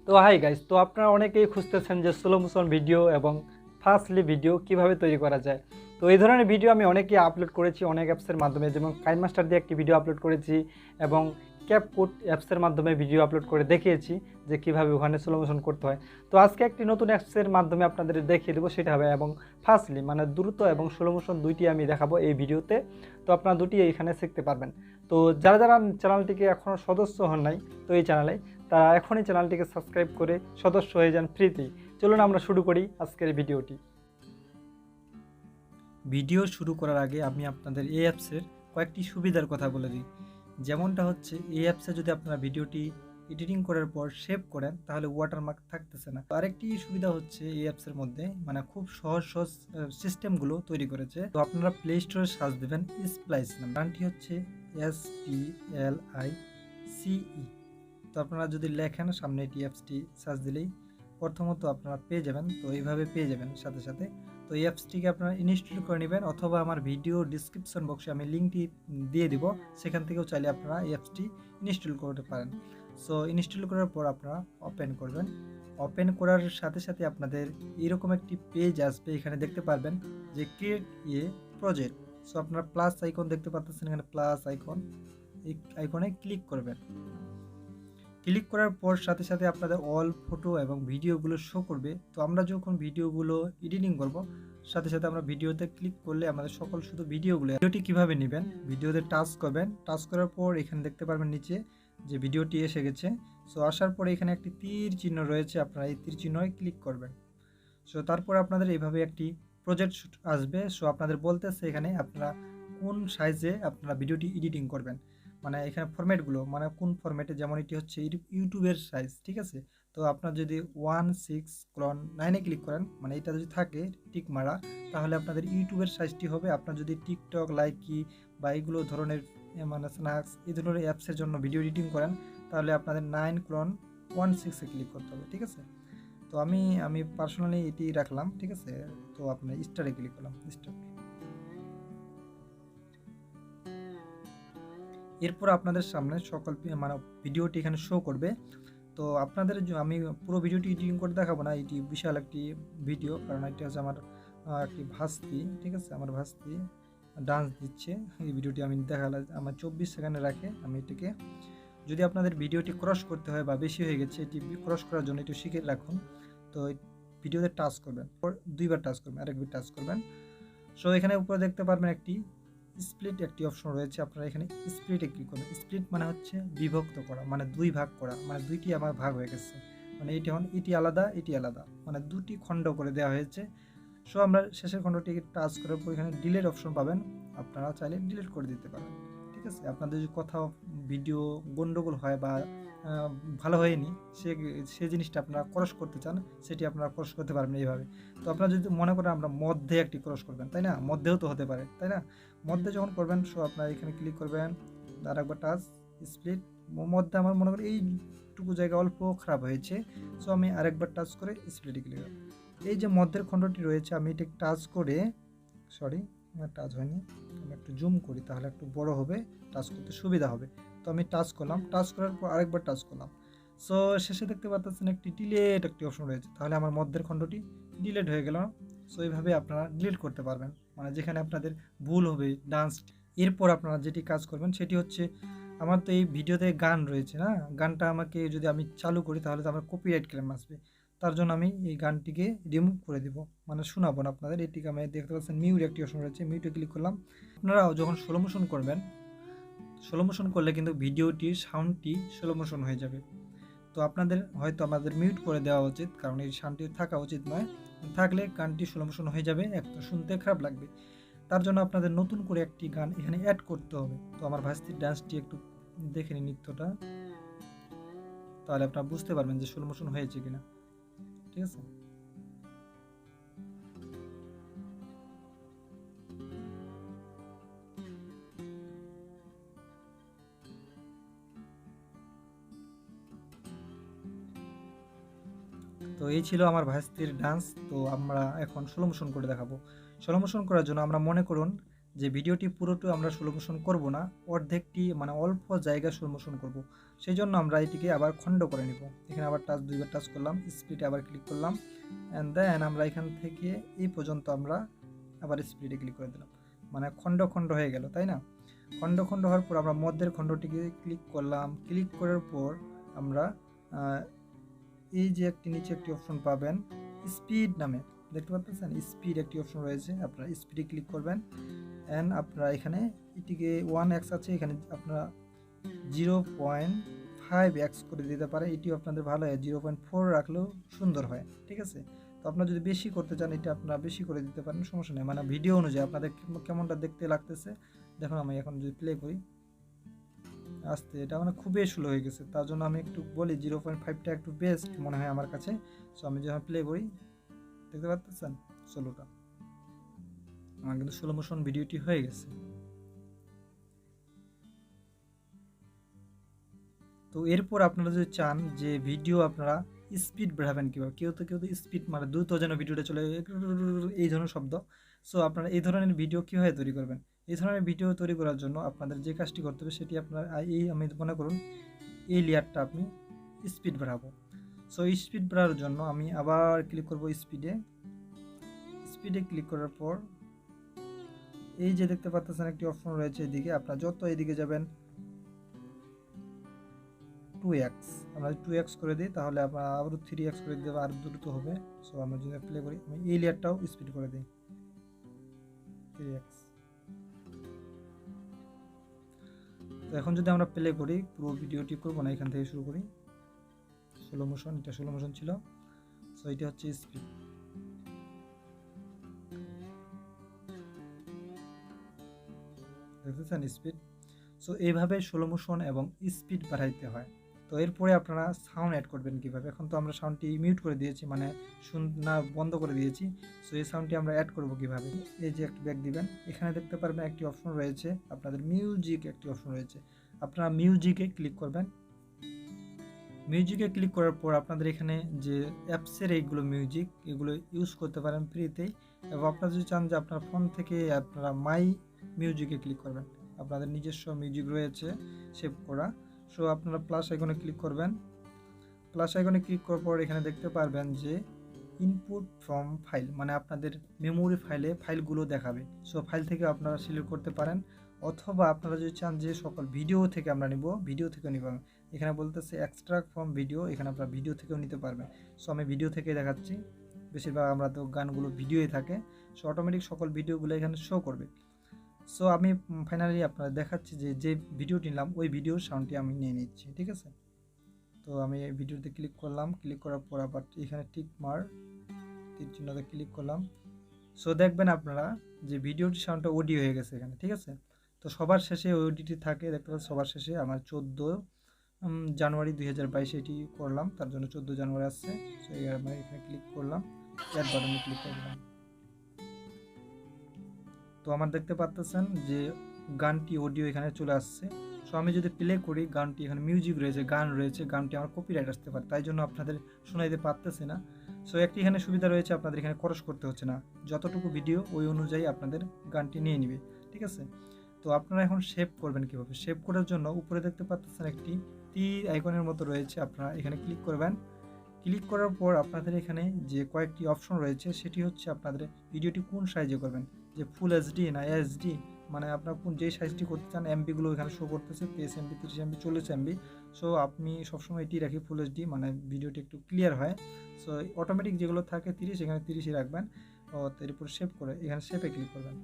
তো hi guys, তো আপনারা অনেকেই খুঁজতেছেন যে স্লো মোশন ভিডিও এবং ফাস্টলি ভিডিও কিভাবে তৈরি করা যায়। তো এই ধরনের ভিডিও আমি অনেকেই আপলোড করেছি অনেক অ্যাপসের মাধ্যমে, যেমন কাইনমাস্টার দিয়ে একটি ভিডিও আপলোড করেছি এবং ক্যাপকুট অ্যাপসের মাধ্যমে ভিডিও আপলোড করে দেখিয়েছি যে কিভাবে ওখানে স্লো মোশন করতে হয়। তো আজকে একটি নতুন অ্যাপসের মাধ্যমে আপনাদের দেখিয়ে দেবো, সেটা হবে এবং ফাস্টলি মানে দ্রুত এবং স্লো মোশন দুইটি আমি দেখাবো এই ভিডিওতে। তো আপনারা দুটি এইখানে শিখতে পারবেন। তো যারা যারা চ্যানেলটিকে এখনও সদস্য হন নাই তো এই চ্যানেলে, তারা এখনই চ্যানেলটিকে সাবস্ক্রাইব করে সদস্য হয়ে যান ফ্রিতেই। চলুন আমরা শুরু করি আজকের ভিডিওটি। ভিডিও শুরু করার আগে আমি আপনাদের এই অ্যাপসের কয়েকটি সুবিধার কথা বলে দিই। যেমনটা হচ্ছে, এই অ্যাপসে যদি আপনারা ভিডিওটি এডিটিং করার পর সেভ করেন তাহলে ওয়াটারমার্ক থাকতেছে না। আরেকটি সুবিধা হচ্ছে এই অ্যাপসের মধ্যে মানে খুব সহজ সহজ সিস্টেমগুলো তৈরি করেছে। তো আপনারা প্লে স্টোরে সার্চ দেবেন স্প্লাইস নাম, গানটি হচ্ছে SPLICE। তো আপনারা যদি লেখেন সামনে এটি অ্যাপসটি সার্চ দিলেই প্রথমত আপনারা পেয়ে যাবেন। তো এইভাবে পেয়ে যাবেন সাথে সাথে। তো এই অ্যাপসটিকে আপনারা ইনস্টল করে নেবেন, অথবা আমার ভিডিও ডিসক্রিপশন বক্সে আমি লিঙ্কটি দিয়ে দিব, সেখান থেকেও চাইলে আপনারা এই অ্যাপসটি ইনস্টল করতে পারেন। সো ইনস্টল করার পর আপনারা ওপেন করবেন। ওপেন করার সাথে সাথে আপনাদের এরকম একটি পেজ আসবে। এখানে দেখতে পারবেন যে ক্রিয়েট প্রজেক্ট। সো আপনারা প্লাস আইকন দেখতে পাচ্ছেন, এখানে প্লাস আইকন, এই আইকনে ক্লিক করবেন। ক্লিক করার পর সাথে সাথে আপনাদের অল ফটো এবং ভিডিওগুলো শো করবে। তো আমরা যখন ভিডিওগুলো এডিটিং করব, সাথে সাথে আমরা ভিডিওতে ক্লিক করলে আমাদের সকল শুধু ভিডিওটি কিভাবে নেবেন, ভিডিওতে টাচ করবেন। টাচ করার পর এখানে দেখতে পারবেন নিচে যে ভিডিওটি এসে গেছে। সো আসার পরে এখানে একটি তীর চিহ্ন রয়েছে, আপনারা এই তীর চিহ্নে ক্লিক করবেন। সো তারপর আপনাদের এইভাবে একটি প্রজেক্ট আসবে। সো আপনাদের বলতেছে এখানে আপনারা কোন সাইজে আপনারা ভিডিওটি এডিটিং করবেন, মানে এখানে ফরম্যাটগুলো মানে কোন ফরম্যাটে, যেমন এটি হচ্ছে ইউটিউবের সাইজ, ঠিক আছে। তো আপনার যদি 16:9 ক্লিক করেন, মানে এটা যদি থাকে টিক মারা, তাহলে আপনাদের ইউটিউবের সাইজটি হবে। আপনার যদি টিকটক, লাইকি বা এইগুলো ধরনের মানে স্ন্যাক্স এই ধরনের অ্যাপসের জন্য ভিডিও এডিটিং করেন, তাহলে আপনাদের 9:16 ক্লিক করতে হবে, ঠিক আছে। তো আমি পার্সোনালি এটি রাখলাম, ঠিক আছে। তো আপনার স্টারে ক্লিক করলাম, স্টার। এরপর আপনাদের সামনে সকল মানে ভিডিওটি এখানে শো করবে। তো আপনাদের আমি পুরো ভিডিওটি এডিটিং করে দেখাবো না, এটি বিশাল একটি ভিডিও, কারণ এটি হচ্ছে আমার একটি ভাস্তি, ঠিক আছে। আমার ভাস্তি ডান্স দিচ্ছে। এই ভিডিওটি আমি দেখালাম, আমার 24 সেকেন্ডে রাখে। আমি এটিকে, যদি আপনাদের ভিডিওটি ক্রস করতে হয় বা বেশি হয়ে গেছে, এটি ক্রস করার জন্য একটু শিখে রাখুন। তো ভিডিওতে টাচ করবেন, দুইবার টাচ করবেন, আরেকবার টাচ করবেন। সো এখানে উপরে দেখতে পারবেন একটি স্প্লিট একটি অপশন রয়েছে, আপনারা এখানে স্প্লিটে ক্লিক করবেন। স্প্লিট মানে হচ্ছে বিভক্ত করা, মানে দুই ভাগ করা, মানে দুইটি আমার ভাগ হয়ে গেছে, মানে এটি আলাদা, এটি আলাদা, মানে দুটি খণ্ড করে দেওয়া হয়েছে। সো আমরা শেষের খণ্ডটিকে টাচ করার পর এখানে ডিলিট অপশন পাবেন, আপনারা চাইলে ডিলিট করে দিতে পারেন, ঠিক আছে। আপনাদের যদি কোথাও ভিডিও গন্ডগোল হয় বা ভালো হয়নি, সে জিনিসটা আপনারা ক্রস করতে চান, সেটি আপনারা ক্রস করতে পারবেন এইভাবে। তো আপনারা যদি মনে করেন আমরা মধ্যে একটি ক্রস করবেন, তাই না, মধ্যেও তো হতে পারে, তাই না। মধ্যে যখন করবেন, সো আপনারা এখানে ক্লিক করবেন, আর একবার টাচ স্প্লিট। মধ্যে আমার মনে করি এইটুকু জায়গা অল্প খারাপ হয়েছে, সো আমি আরেকবার টাচ করে স্প্লিটে ক্লিক করব। এই যে মধ্যের খণ্ডটি রয়েছে, আমি এটা টাচ করে, সরি আমার টাচ হয়নি, আমি একটু জুম করি তাহলে একটু বড় হবে, টাচ করতে সুবিধা হবে। তো আমি টাচ করলাম, টাচ করার পর আরেকবার টাচ করলাম। সো শেষে দেখতে পাচ্ছেন একটি ডিলেট একটি অপশন রয়েছে, তাহলে আমার মধ্যের খণ্ডটি ডিলেট হয়ে গেল। সো এইভাবে আপনারা ডিলিট করতে পারবেন, মানে যেখানে আপনাদের ভুল হবে ডান্স। এরপর আপনারা যেটি কাজ করবেন সেটি হচ্ছে, আমার তো এই ভিডিওতে গান রয়েছে না, গানটা আমাকে যদি আমি চালু করি তাহলে তো আমার কপিরাইট ক্লেম আসবে। তার জন্য আমি এই গানটিকে রিমুভ করে দিব, মানে শোনাবো না আপনাদের। এটিকে আমি দেখতে পাচ্ছেন মিউট একটি অপশন রয়েছে, মিউটে ক্লিক করলাম। আপনারাও যখন স্লো মোশন করবেন, স্লো মোশন করলে কিন্তু ভিডিওটির সাউন্ডটি স্লো মোশন হয়ে যাবে। তো আপনাদের হয়তো আমাদের মিউট করে দেওয়া উচিত, কারণ এই সাউন্ডটি থাকা উচিত নয়, থাকলে গানটি স্লো মোশন হয়ে যাবে, একটু শুনতে খারাপ লাগবে। তার জন্য আপনাদের নতুন করে একটি গান এখানে অ্যাড করতে হবে। তো আমার ভাস্তির ডান্সটি একটু দেখে নিন, নৃত্যটা, তাহলে আপনারা বুঝতে পারবেন যে স্লো মোশন হয়েছে কিনা, ঠিক আছে। তো এই ছিল আমার ভাস্তির ডান্স। তো আমরা এখন স্লো মোশন করে দেখাবো। স্লো মোশন করার জন্য আমরা মনে করুন যে ভিডিওটি পুরোটি আমরা স্লো মোশন করব না, অর্ধেকটি মানে অল্প জায়গা স্লো মোশন করব। সেই জন্য আমরা এটিকে আবার খণ্ড করে নিব। এখানে আবার দুইবার টাচ করলাম, স্পিডে আবার ক্লিক করলাম, অ্যান্ড দেন আমরা এখান থেকে এই পর্যন্ত আমরা আবার স্পিডে ক্লিক করে দিলাম, মানে খণ্ড খণ্ড হয়ে গেল, তাই না? খণ্ড খণ্ড হওয়ার পর আমরা মধ্যের খণ্ডটিকে ক্লিক করলাম। ক্লিক করার পর আমরা এই যে নিচে একটি অপশন পাবেন স্পিড নামে, দেখতে পাচ্ছেন স্পিড একটি অপশন রয়েছে, আপনারা স্পিডে ক্লিক করবেন। অ্যান্ড আপনারা এখানে এটিকে 1x আছে, এখানে আপনারা 0.5x করে দিতে পারে, এটিও আপনাদের ভালো হয়। 0.4 রাখলেও সুন্দর হয়, ঠিক আছে? তো আপনারা যদি বেশি করতে চান এটা আপনারা বেশি করে দিতে পারেন, সমস্যা নেই, মানে ভিডিও অনুযায়ী আপনাদের কেমনটা দেখতে লাগতেছে। দেখুন আমি এখন যদি প্লে করি আসতে, এটা মানে খুবই স্লো হয়ে গেছে, তার জন্য আমি একটু বলি 0.5টা একটু বেস্ট মনে হয় আমার কাছে। সো আমি যখন প্লে করি দেখতে পাচ্ছেন স্লোটা, আমার কিন্তু স্লো মোশন ভিডিওটি হয়ে গেছে। তো এরপর আপনারা যদি চান যে ভিডিও আপনারা স্পিড বাড়াবেন কীভাবে, কেউ তো স্পিড মানে দ্রুত যেন ভিডিওটা চলে এই ধরনের শব্দ। সো আপনারা এই ধরনের ভিডিও কীভাবে তৈরি করবেন, এই ধরনের ভিডিও তৈরি করার জন্য আপনাদের যে কাজটি করতে হবে সেটি আপনার আমি মনে করুন এই লেয়ারটা আপনি স্পিড বাড়াবো। সো স্পিড বাড়ানোর জন্য আমি আবার ক্লিক করব স্পিডে ক্লিক করার পর এই যে দেখতে পাচ্ছেন একটি অপশন রয়েছে এদিকে, আপনারা যত এদিকে যাবেন 2x, আমরা 2x করে দিই তাহলে আমরা আবারও 3x করে দিতে আর দ্রুত হবে। সো আমরা যদি প্লে করি, আমি এই লেয়ারটাও স্পিড করে দিই 3x। তো এখন যদি আমরা প্লে করি, পুরো ভিডিওটি করব না, এখান থেকে শুরু করি। স্লো মোশন, এটা স্লো মোশন ছিল। সো এটা হচ্ছে স্পিড, দেখতেছেন স্পিড। সো এইভাবে স্লো মোশন এবং স্পিড বাড়াইতে হয়। তো এরপরে আপনারা সাউন্ড অ্যাড করবেন কীভাবে, এখন তো আমরা সাউন্ডটি মিউট করে দিয়েছি, মানে না বন্ধ করে দিয়েছি। সো এই সাউন্ডটি আমরা অ্যাড করব কীভাবে, এই যে একটি ব্যাক দিবেন, এখানে দেখতে পারবেন একটি অপশন রয়েছে আপনাদের মিউজিক, একটি অপশন রয়েছে, আপনারা মিউজিকে ক্লিক করবেন। মিউজিকে ক্লিক করার পর আপনাদের এখানে যে অ্যাপসের এইগুলো মিউজিক, এগুলো ইউজ করতে পারেন ফ্রিতেই। এবং আপনারা যদি চান যে আপনার ফোন থেকে আপনারা মাই মিউজিকে ক্লিক করবেন, আপনাদের নিজস্ব মিউজিক রয়েছে সেভ করা। সো আপনারা প্লাস আইকনে ক্লিক করবেন। প্লাস আইকনে ক্লিক করার পর এখানে দেখতে পারবেন যে ইনপুট ফ্রম ফাইল, মানে আপনাদের মেমোরি ফাইলগুলো দেখাবে। সো ফাইল থেকে আপনারা সিলেক্ট করতে পারেন, অথবা আপনারা যদি চান যে সকল ভিডিও থেকে আমরা নিব, ভিডিও থেকেও নিব। এখানে বলতেছে এক্সট্রাক্ট ফ্রম ভিডিও, এখানে আপনারা ভিডিও থেকেও নিতে পারবেন। সো আমি ভিডিও থেকে দেখাচ্ছি, বেশিরভাগ আমরা তো গানগুলো ভিডিওই থাকে, সো অটোমেটিক সকল ভিডিওগুলো এখানে শো করবে। সো আমি ফাইনালি আপনারা দেখাচ্ছি যে ভিডিওটি নিলাম ওই ভিডিওর সাউন্ডটি আমি নিয়ে নিচ্ছি, ঠিক আছে? তো আমি এই ভিডিওতে ক্লিক করলাম, ক্লিক করার পর আবার এখানে টিক তীর চিহ্নতে ক্লিক করলাম। সো দেখবেন আপনারা যে ভিডিওটির সাউন্ডটা অডিও হয়ে গেছে এখানে, ঠিক আছে? তো সবার শেষে ওডিটি থাকে, দেখতে পাচ্ছেন সবার শেষে আমার 14 জানুয়ারি 2022 এটি করলাম, তার জন্য 14 জানুয়ারি আসছে। সো আমরা এখানে ক্লিক করলাম, অ্যাড বাটনে ক্লিক করলাম। তো আমার দেখতে পাচ্ছেন যে গানটি অডিও এখানে চলে আসছে। সো আমি যদি প্লে করি, গানটি এখানে মিউজিক রয়েছে, গান রয়েছে, গানটি আমার কপিরাইট আসতে পারে, তাই জন্য আপনাদের শোনাইতে পারতেছে না। সো একটি এখানে সুবিধা রয়েছে, আপনাদের এখানে খরচ করতে হচ্ছে না, যতটুকু ভিডিও ওই অনুযায়ী আপনাদের গানটি নিয়ে নিবে, ঠিক আছে? তো আপনারা এখন সেভ করবেন কীভাবে, সেভ করার জন্য উপরে দেখতে পাচ্ছেন একটি তীর আইকনের মতো রয়েছে, আপনারা এখানে ক্লিক করবেন। ক্লিক করার পর আপনাদের এখানে যে কয়েকটি অপশন রয়েছে সেটি হচ্ছে আপনাদের ভিডিওটি কোন সাইজে করবেন, যে ফুল এইচডি না এইচডি, মানে আপনার কোন যেই সাইজটি করতে চান। এমবিগুলো এখানে শো করতেছে 23 এমবি, 30 এমবি, 40 এমবি। সো আপনি সবসময় এটি রাখি ফুল এইচডি, মানে ভিডিওটি একটু ক্লিয়ার হয়। সো অটোমেটিক যেগুলো থাকে 30, এখানে 30ই রাখবেন। ও এরপর সেভ করে এখানে সেভে ক্লিক করবেন।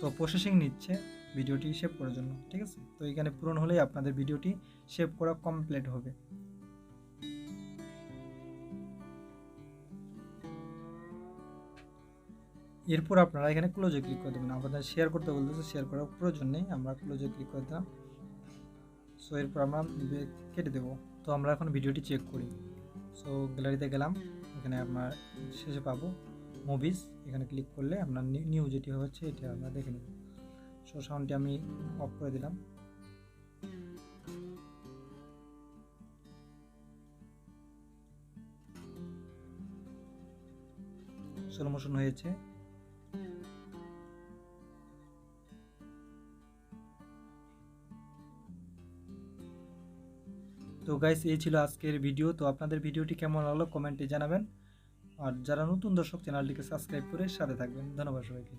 তো প্রসেসিং নিচ্ছে ভিডিওটি সেভ করার জন্য, ঠিক আছে? তো এখানে পূরণ হলেই আপনাদের ভিডিওটি সেভ করা কমপ্লিট হবে। এরপর আপনারা এখানে ক্লোজে ক্লিক করে দেবেন, আমাদের শেয়ার করতে বলতেছে, শেয়ার করার প্রয়োজন নেই, আমরা ক্লোজে ক্লিক করে দিলাম। সো এরপর আমরা কেটে দেবো। তো আমরা এখন ভিডিওটি চেক করি। সো গ্যালারিতে গেলাম, এখানে আপনার শেষে পাবো মুভিজ, এখানে ক্লিক করলে আপনার নিউ যেটি হচ্ছে এটা আমরা দেখে নেব। সো সাউন্ডটি আমি অফ করে দিলাম। স্লো মোশন হয়েছে, তো গাইস, এই ছিল আজকের ভিডিও। তো আপনাদের ভিডিওটি কেমন লাগলো কমেন্টে জানাবেন। আর যারা নতুন দর্শক, চ্যানেলটিকে সাবস্ক্রাইব করে সাথে থাকবেন। ধন্যবাদ সবাইকে।